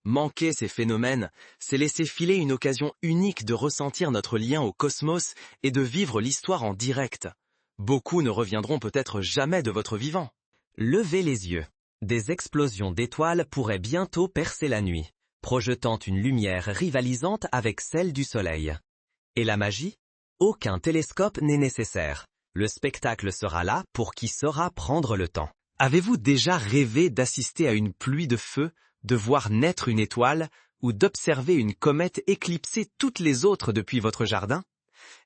Manquer ces phénomènes, c'est laisser filer une occasion unique de ressentir notre lien au cosmos et de vivre l'histoire en direct. Beaucoup ne reviendront peut-être jamais de votre vivant. Levez les yeux. Des explosions d'étoiles pourraient bientôt percer la nuit, projetant une lumière rivalisante avec celle du Soleil. Et la magie? Aucun télescope n'est nécessaire. Le spectacle sera là pour qui saura prendre le temps. Avez-vous déjà rêvé d'assister à une pluie de feu, de voir naître une étoile ou d'observer une comète éclipser toutes les autres depuis votre jardin?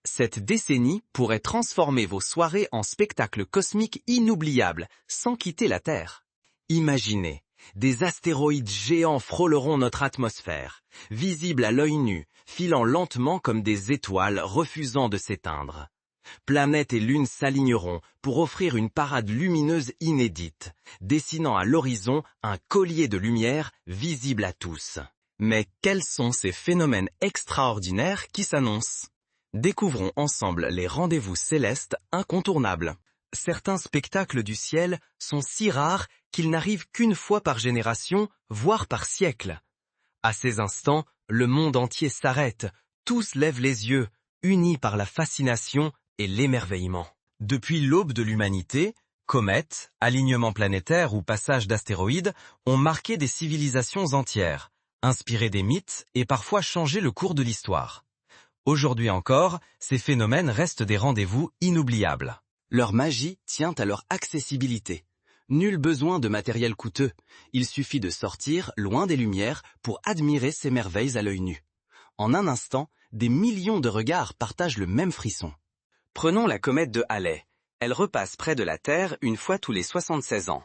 Cette décennie pourrait transformer vos soirées en spectacles cosmiques inoubliables, sans quitter la Terre. Imaginez, des astéroïdes géants frôleront notre atmosphère, visibles à l'œil nu, filant lentement comme des étoiles refusant de s'éteindre. Planètes et lunes s'aligneront pour offrir une parade lumineuse inédite, dessinant à l'horizon un collier de lumière visible à tous. Mais quels sont ces phénomènes extraordinaires qui s'annoncent? Découvrons ensemble les rendez-vous célestes incontournables. Certains spectacles du ciel sont si rares qu'ils n'arrivent qu'une fois par génération, voire par siècle. À ces instants, le monde entier s'arrête, tous lèvent les yeux, unis par la fascination et l'émerveillement. Depuis l'aube de l'humanité, comètes, alignements planétaires ou passages d'astéroïdes ont marqué des civilisations entières, inspiré des mythes et parfois changé le cours de l'histoire. Aujourd'hui encore, ces phénomènes restent des rendez-vous inoubliables. Leur magie tient à leur accessibilité. Nul besoin de matériel coûteux. Il suffit de sortir loin des lumières pour admirer ces merveilles à l'œil nu. En un instant, des millions de regards partagent le même frisson. Prenons la comète de Halley. Elle repasse près de la Terre une fois tous les 76 ans.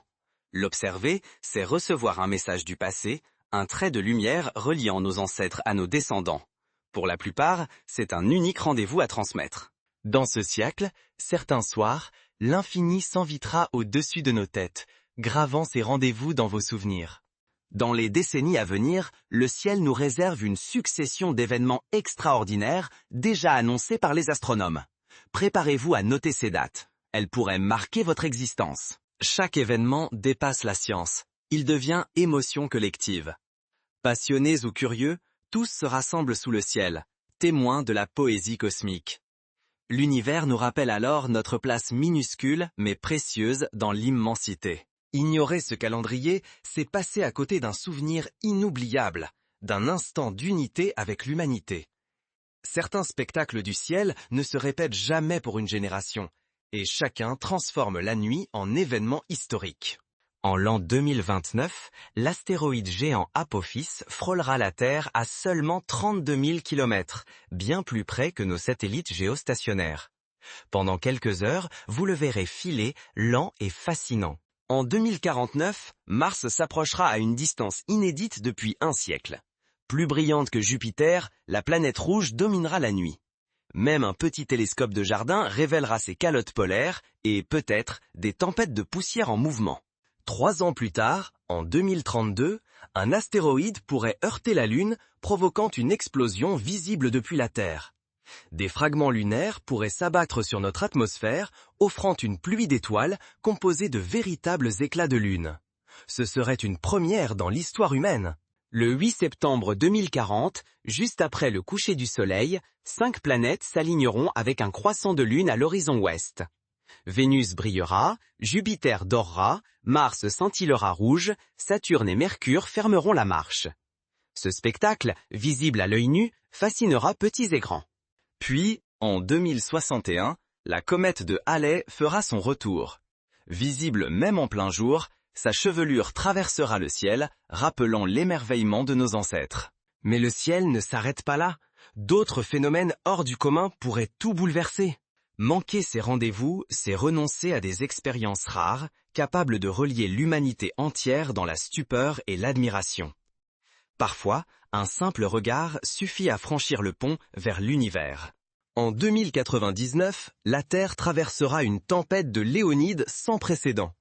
L'observer, c'est recevoir un message du passé, un trait de lumière reliant nos ancêtres à nos descendants. Pour la plupart, c'est un unique rendez-vous à transmettre. Dans ce siècle, certains soirs, l'infini s'invitera au-dessus de nos têtes, gravant ces rendez-vous dans vos souvenirs. Dans les décennies à venir, le ciel nous réserve une succession d'événements extraordinaires déjà annoncés par les astronomes. Préparez-vous à noter ces dates. Elles pourraient marquer votre existence. Chaque événement dépasse la science. Il devient émotion collective. Passionnés ou curieux, tous se rassemblent sous le ciel, témoins de la poésie cosmique. L'univers nous rappelle alors notre place minuscule mais précieuse dans l'immensité. Ignorer ce calendrier, c'est passer à côté d'un souvenir inoubliable, d'un instant d'unité avec l'humanité. Certains spectacles du ciel ne se répètent jamais pour une génération, et chacun transforme la nuit en événement historique. En l'an 2029, l'astéroïde géant Apophis frôlera la Terre à seulement 32 000 km, bien plus près que nos satellites géostationnaires. Pendant quelques heures, vous le verrez filer, lent et fascinant. En 2049, Mars s'approchera à une distance inédite depuis un siècle. Plus brillante que Jupiter, la planète rouge dominera la nuit. Même un petit télescope de jardin révélera ses calottes polaires et, peut-être, des tempêtes de poussière en mouvement. 3 ans plus tard, en 2032, un astéroïde pourrait heurter la Lune, provoquant une explosion visible depuis la Terre. Des fragments lunaires pourraient s'abattre sur notre atmosphère, offrant une pluie d'étoiles composée de véritables éclats de lune. Ce serait une première dans l'histoire humaine. Le 8 septembre 2040, juste après le coucher du Soleil, 5 planètes s'aligneront avec un croissant de lune à l'horizon ouest. Vénus brillera, Jupiter dorera, Mars scintillera rouge, Saturne et Mercure fermeront la marche. Ce spectacle, visible à l'œil nu, fascinera petits et grands. Puis, en 2061, la comète de Halley fera son retour. Visible même en plein jour, sa chevelure traversera le ciel, rappelant l'émerveillement de nos ancêtres. Mais le ciel ne s'arrête pas là. D'autres phénomènes hors du commun pourraient tout bouleverser. Manquer ces rendez-vous, c'est renoncer à des expériences rares, capables de relier l'humanité entière dans la stupeur et l'admiration. Parfois, un simple regard suffit à franchir le pont vers l'univers. En 2099, la Terre traversera une tempête de Léonides sans précédent.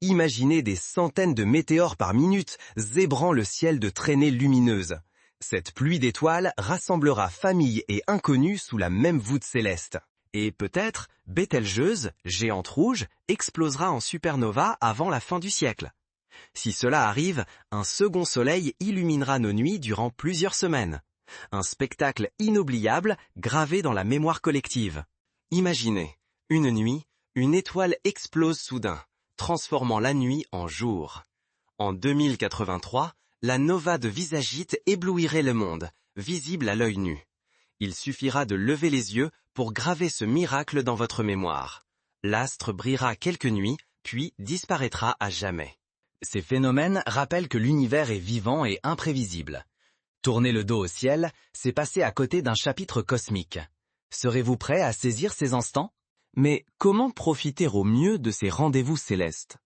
Imaginez des centaines de météores par minute zébrant le ciel de traînées lumineuses. Cette pluie d'étoiles rassemblera familles et inconnus sous la même voûte céleste. Et peut-être, Bételgeuse, géante rouge, explosera en supernova avant la fin du siècle. Si cela arrive, un second soleil illuminera nos nuits durant plusieurs semaines. Un spectacle inoubliable gravé dans la mémoire collective. Imaginez, une nuit, une étoile explose soudain, transformant la nuit en jour. En 2083, la nova de Visagite éblouirait le monde, visible à l'œil nu. Il suffira de lever les yeux pour graver ce miracle dans votre mémoire. L'astre brillera quelques nuits, puis disparaîtra à jamais. Ces phénomènes rappellent que l'univers est vivant et imprévisible. Tourner le dos au ciel, c'est passer à côté d'un chapitre cosmique. Serez-vous prêt à saisir ces instants? Mais comment profiter au mieux de ces rendez-vous célestes?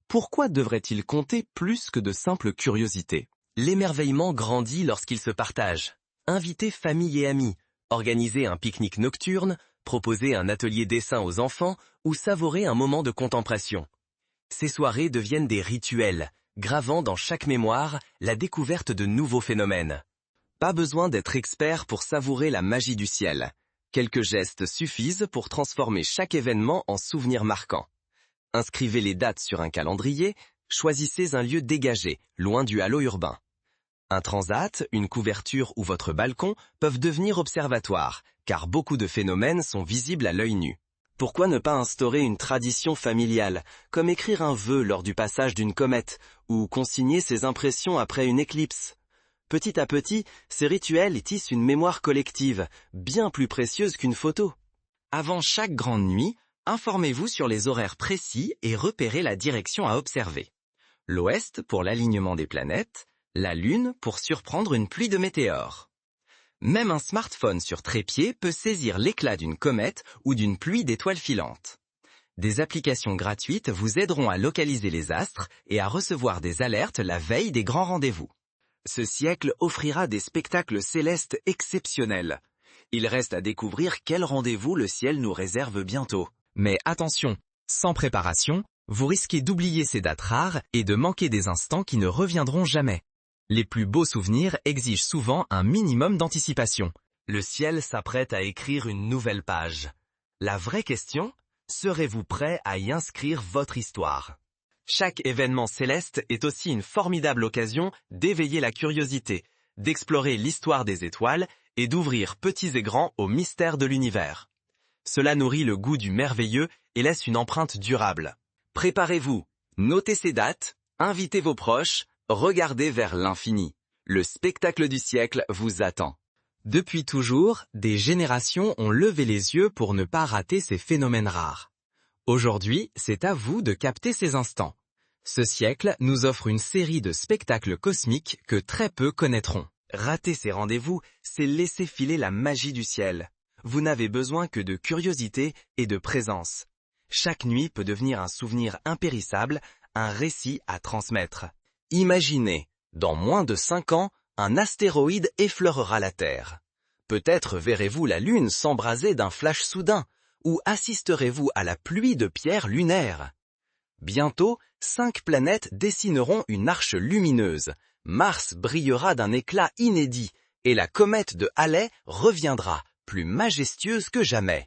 Pourquoi devrait-il compter plus que de simples curiosités? L'émerveillement grandit lorsqu'il se partage. Invitez famille et amis, organisez un pique-nique nocturne, proposez un atelier dessin aux enfants ou savourez un moment de contemplation. Ces soirées deviennent des rituels, gravant dans chaque mémoire la découverte de nouveaux phénomènes. Pas besoin d'être expert pour savourer la magie du ciel. Quelques gestes suffisent pour transformer chaque événement en souvenir marquant. Inscrivez les dates sur un calendrier, choisissez un lieu dégagé, loin du halo urbain. Un transat, une couverture ou votre balcon peuvent devenir observatoires, car beaucoup de phénomènes sont visibles à l'œil nu. Pourquoi ne pas instaurer une tradition familiale, comme écrire un vœu lors du passage d'une comète, ou consigner ses impressions après une éclipse? Petit à petit, ces rituels tissent une mémoire collective, bien plus précieuse qu'une photo. Avant chaque grande nuit, informez-vous sur les horaires précis et repérez la direction à observer. L'ouest pour l'alignement des planètes, la Lune pour surprendre une pluie de météores. Même un smartphone sur trépied peut saisir l'éclat d'une comète ou d'une pluie d'étoiles filantes. Des applications gratuites vous aideront à localiser les astres et à recevoir des alertes la veille des grands rendez-vous. Ce siècle offrira des spectacles célestes exceptionnels. Il reste à découvrir quel rendez-vous le ciel nous réserve bientôt. Mais attention, sans préparation, vous risquez d'oublier ces dates rares et de manquer des instants qui ne reviendront jamais. Les plus beaux souvenirs exigent souvent un minimum d'anticipation. Le ciel s'apprête à écrire une nouvelle page. La vraie question, serez-vous prêt à y inscrire votre histoire? Chaque événement céleste est aussi une formidable occasion d'éveiller la curiosité, d'explorer l'histoire des étoiles et d'ouvrir petits et grands aux mystères de l'univers. Cela nourrit le goût du merveilleux et laisse une empreinte durable. Préparez-vous, notez ces dates, invitez vos proches, regardez vers l'infini. Le spectacle du siècle vous attend. Depuis toujours, des générations ont levé les yeux pour ne pas rater ces phénomènes rares. Aujourd'hui, c'est à vous de capter ces instants. Ce siècle nous offre une série de spectacles cosmiques que très peu connaîtront. Rater ces rendez-vous, c'est laisser filer la magie du ciel. Vous n'avez besoin que de curiosité et de présence. Chaque nuit peut devenir un souvenir impérissable, un récit à transmettre. Imaginez, dans moins de 5 ans, un astéroïde effleurera la Terre. Peut-être verrez-vous la Lune s'embraser d'un flash soudain, ou assisterez-vous à la pluie de pierres lunaires. Bientôt, 5 planètes dessineront une arche lumineuse, Mars brillera d'un éclat inédit, et la comète de Halley reviendra, plus majestueuse que jamais.